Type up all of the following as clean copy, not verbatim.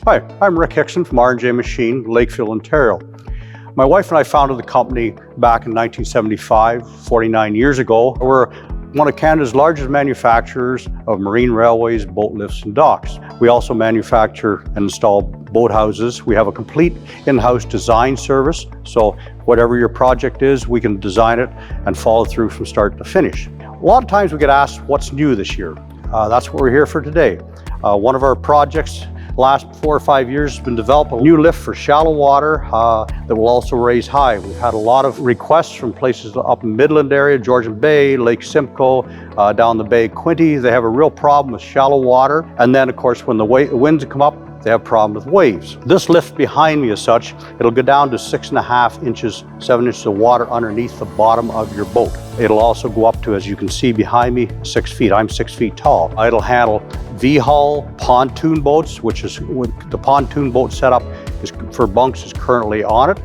Hi, I'm Rick Hickson from R&J Machine, Lakeville, Ontario. My wife and I founded the company back in 1975, 49 years ago. We're one of Canada's largest manufacturers of marine railways, boat lifts, and docks. We also manufacture and install boathouses. We have a complete in-house design service, so whatever your project is, we can design it and follow through from start to finish. A lot of times we get asked what's new this year. That's what we're here for today. One of our projects last 4 or 5 years has been develop a new lift for shallow water that will also raise high. We've had a lot of requests from places up in Midland area, Georgian Bay, Lake Simcoe, down the Bay, Quinte. They have a real problem with shallow water. And then of course, when the winds come up, they have a problem with waves. This lift behind me as such, it'll go down to 6.5 inches, 7 inches of water underneath the bottom of your boat. It'll also go up to, as you can see behind me, 6 feet. I'm 6 feet tall. It'll handle VHUL pontoon boats, which is the pontoon boat setup is for Bunks is currently on it.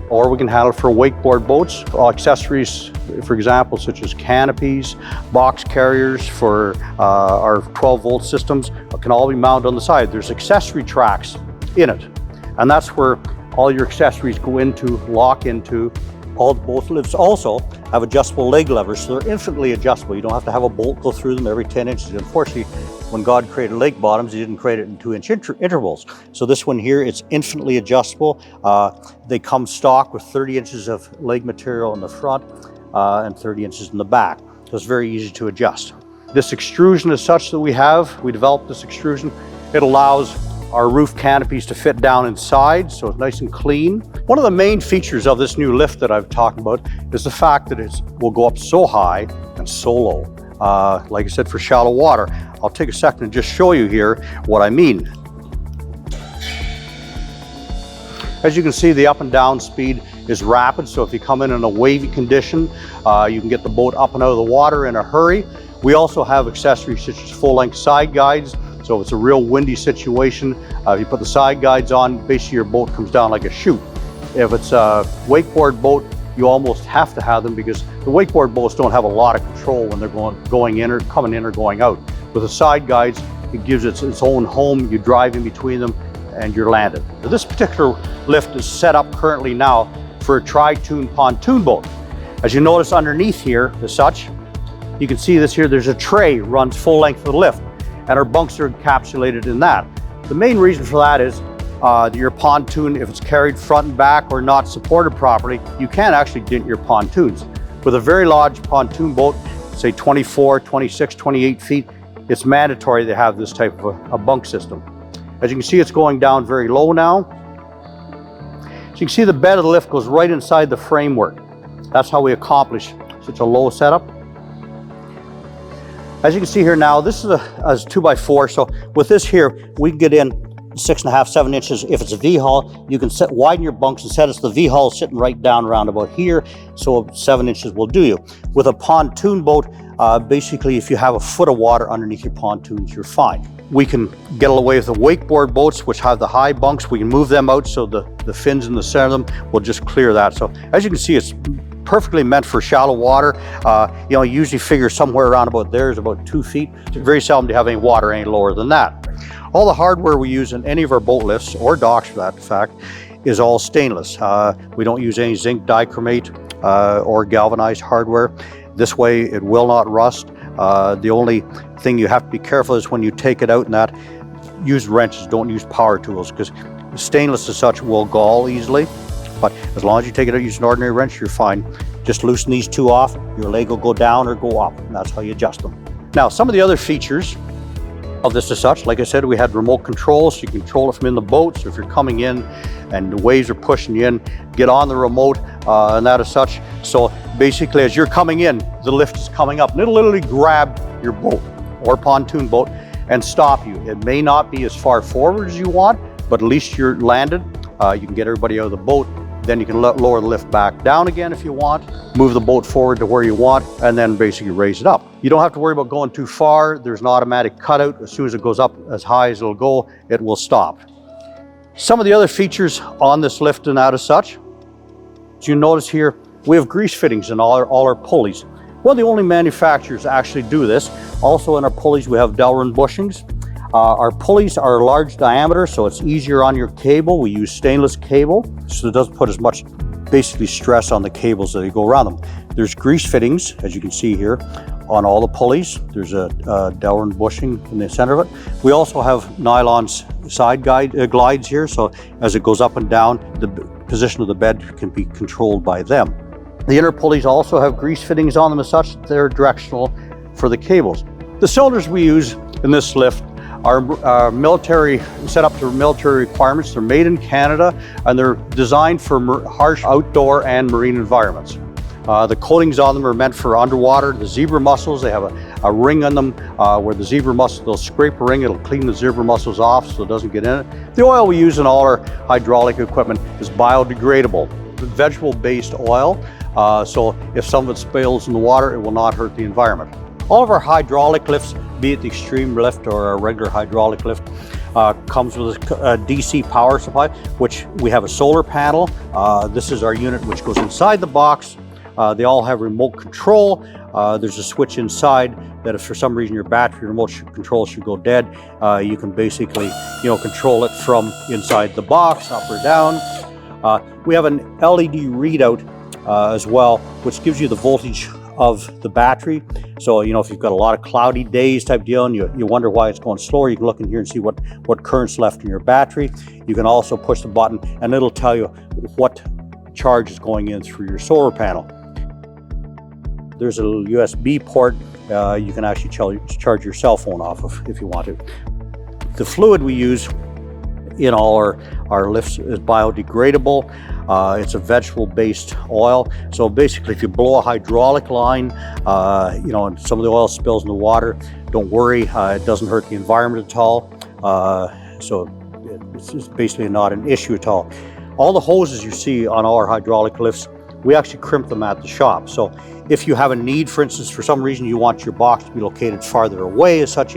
Or we can handle it for wakeboard boats. Accessories, for example, such as canopies, box carriers for our 12-volt systems can all be mounted on the side. There's accessory tracks in it, and that's where all your accessories go into, lock into. All the boat lifts also have adjustable leg levers, so they're infinitely adjustable. You don't have to have a bolt go through them every 10 inches. Unfortunately, when God created lake bottoms, He didn't create it in 2-inch intervals. So this one here, it's infinitely adjustable. They come stock with 30 inches of leg material in the front and 30 inches in the back. So it's very easy to adjust. This extrusion is such that we developed this extrusion. It allows our roof canopies to fit down inside, so it's nice and clean. One of the main features of this new lift that I've talked about is the fact that it will go up so high and so low. Like I said, for shallow water. I'll take a second and just show you here what I mean. As you can see, the up and down speed is rapid, so if you come in a wavy condition, you can get the boat up and out of the water in a hurry. We also have accessories such as full-length side guides. So if it's a real windy situation, if you put the side guides on, basically your boat comes down like a chute. If it's a wakeboard boat, you almost have to have them because the wakeboard boats don't have a lot of control when they're going in or coming in or going out. With the side guides, it gives it its own home. You drive in between them and you're landed. This particular lift is set up currently now for a tri-tune pontoon boat. As you notice underneath here, as such, you can see this here, there's a tray runs full length of the lift, and our bunks are encapsulated in that. The main reason for that is your pontoon, if it's carried front and back or not supported properly, you can actually dent your pontoons. With a very large pontoon boat, say 24, 26, 28 feet, it's mandatory to have this type of a bunk system. As you can see, it's going down very low now. So you can see the bed of the lift goes right inside the framework. That's how we accomplish such a low setup. As you can see here now, this is a 2x4, so with this here, we can get in 6.5, 7 inches. If it's a VHUL, you can widen your bunks and set it so the VHUL sitting right down around about here, so 7 inches will do you. With a pontoon boat, basically if you have a foot of water underneath your pontoons, you're fine. We can get away with the wakeboard boats, which have the high bunks. We can move them out so the fins in the center of them will just clear that. So as you can see, it's perfectly meant for shallow water. You usually figure somewhere around about there is about 2 feet. It's very seldom to have any water any lower than that. All the hardware we use in any of our boat lifts, or docks for that fact, is all stainless. We don't use any zinc dichromate or galvanized hardware. This way it will not rust. The only thing you have to be careful is when you take it out and that, use wrenches, don't use power tools, because stainless as such will gall easily. But as long as you take it out, use an ordinary wrench, you're fine. Just loosen these two off, your leg will go down or go up, and that's how you adjust them. Now, some of the other features of this as such, like I said, we had remote control, so you can control it from in the boat. So if you're coming in and the waves are pushing you in, get on the remote and that as such. So basically, as you're coming in, the lift is coming up, and it'll literally grab your boat or pontoon boat and stop you. It may not be as far forward as you want, but at least you're landed. You can get everybody out of the boat. Then you can lower the lift back down again if you want, move the boat forward to where you want, and then basically raise it up. You don't have to worry about going too far. There's an automatic cutout. As soon as it goes up as high as it'll go, it will stop. Some of the other features on this lift and that as such, as you notice here, we have grease fittings in all our pulleys. One of the only manufacturers that actually do this. Also in our pulleys, we have Delrin bushings. Our pulleys are large diameter, so it's easier on your cable. We use stainless cable, so it doesn't put as much basically stress on the cables that go around them. There's grease fittings, as you can see here, on all the pulleys. There's a Delrin bushing in the center of it. We also have nylon side glides here, so as it goes up and down, the position of the bed can be controlled by them. The inner pulleys also have grease fittings on them as such. They're directional for the cables. The cylinders we use in this lift are military, set up to military requirements. They're made in Canada and they're designed for harsh outdoor and marine environments. The coatings on them are meant for underwater. The zebra mussels, they have a ring on them where the zebra mussels, they'll scrape a ring, it'll clean the zebra mussels off so it doesn't get in it. The oil we use in all our hydraulic equipment is biodegradable, vegetable-based oil. So if some of it spills in the water, it will not hurt the environment. All of our hydraulic lifts, be it the Extreme lift or a regular hydraulic lift, comes with a DC power supply, which we have a solar panel. This is our unit which goes inside the box. They all have remote control. There's a switch inside that if for some reason your battery remote control should go dead, you can basically control it from inside the box, up or down. We have an LED readout as well, which gives you the voltage of the battery. So if you've got a lot of cloudy days type deal and you wonder why it's going slower, you can look in here and see what current's left in your battery. You can also push the button and it'll tell you what charge is going in through your solar panel. There's a USB port you can actually charge your cell phone off of if you want to. The fluid we use in all our lifts is biodegradable. It's a vegetable-based oil. So basically, if you blow a hydraulic line, and some of the oil spills in the water, don't worry, it doesn't hurt the environment at all. So it's basically not an issue at all. All the hoses you see on all our hydraulic lifts, we actually crimp them at the shop. So if you have a need, for instance, for some reason you want your box to be located farther away as such,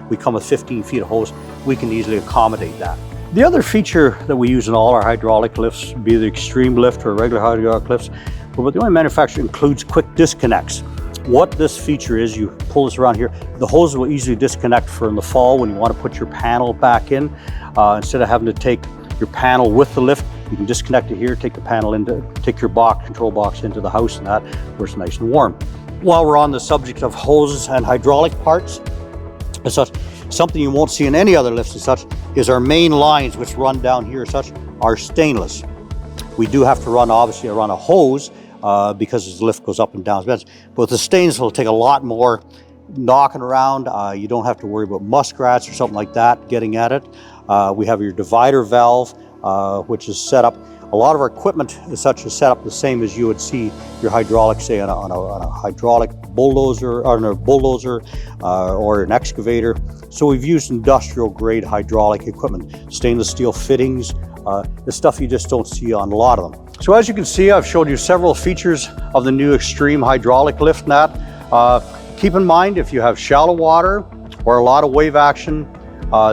we come with 15 feet of hose, we can easily accommodate that. The other feature that we use in all our hydraulic lifts, be the Extreme lift or regular hydraulic lifts, but the only manufacturer includes quick disconnects. What this feature is, you pull this around here, the hose will easily disconnect for in the fall when you want to put your panel back in. Instead of having to take your panel with the lift, you can disconnect it here, take the panel take your control box into the house and that, where it's nice and warm. While we're on the subject of hoses and hydraulic parts, as such, something you won't see in any other lifts as such is our main lines, which run down here as such, are stainless. We do have to run a hose because the lift goes up and down. But with the stainless, it'll take a lot more knocking around. You don't have to worry about muskrats or something like that getting at it. We have your divider valve, which is set up. A lot of our equipment as such is set up the same as you would see your hydraulics, say on a hydraulic bulldozer or an excavator. So we've used industrial grade hydraulic equipment, stainless steel fittings, the stuff you just don't see on a lot of them. So as you can see, I've showed you several features of the new Extreme hydraulic lift net. Keep in mind, if you have shallow water or a lot of wave action,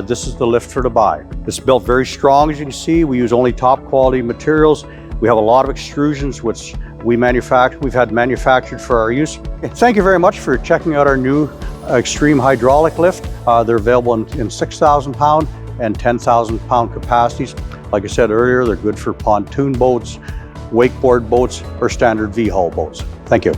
this is the lift to buy. It's built very strong, as you can see. We use only top quality materials. We have a lot of extrusions, which we've had manufactured for our use. Thank you very much for checking out our new Extreme hydraulic lift. They're available in 6,000 pound and 10,000 pound capacities. Like I said earlier, they're good for pontoon boats, wakeboard boats, or standard VHUL boats. Thank you.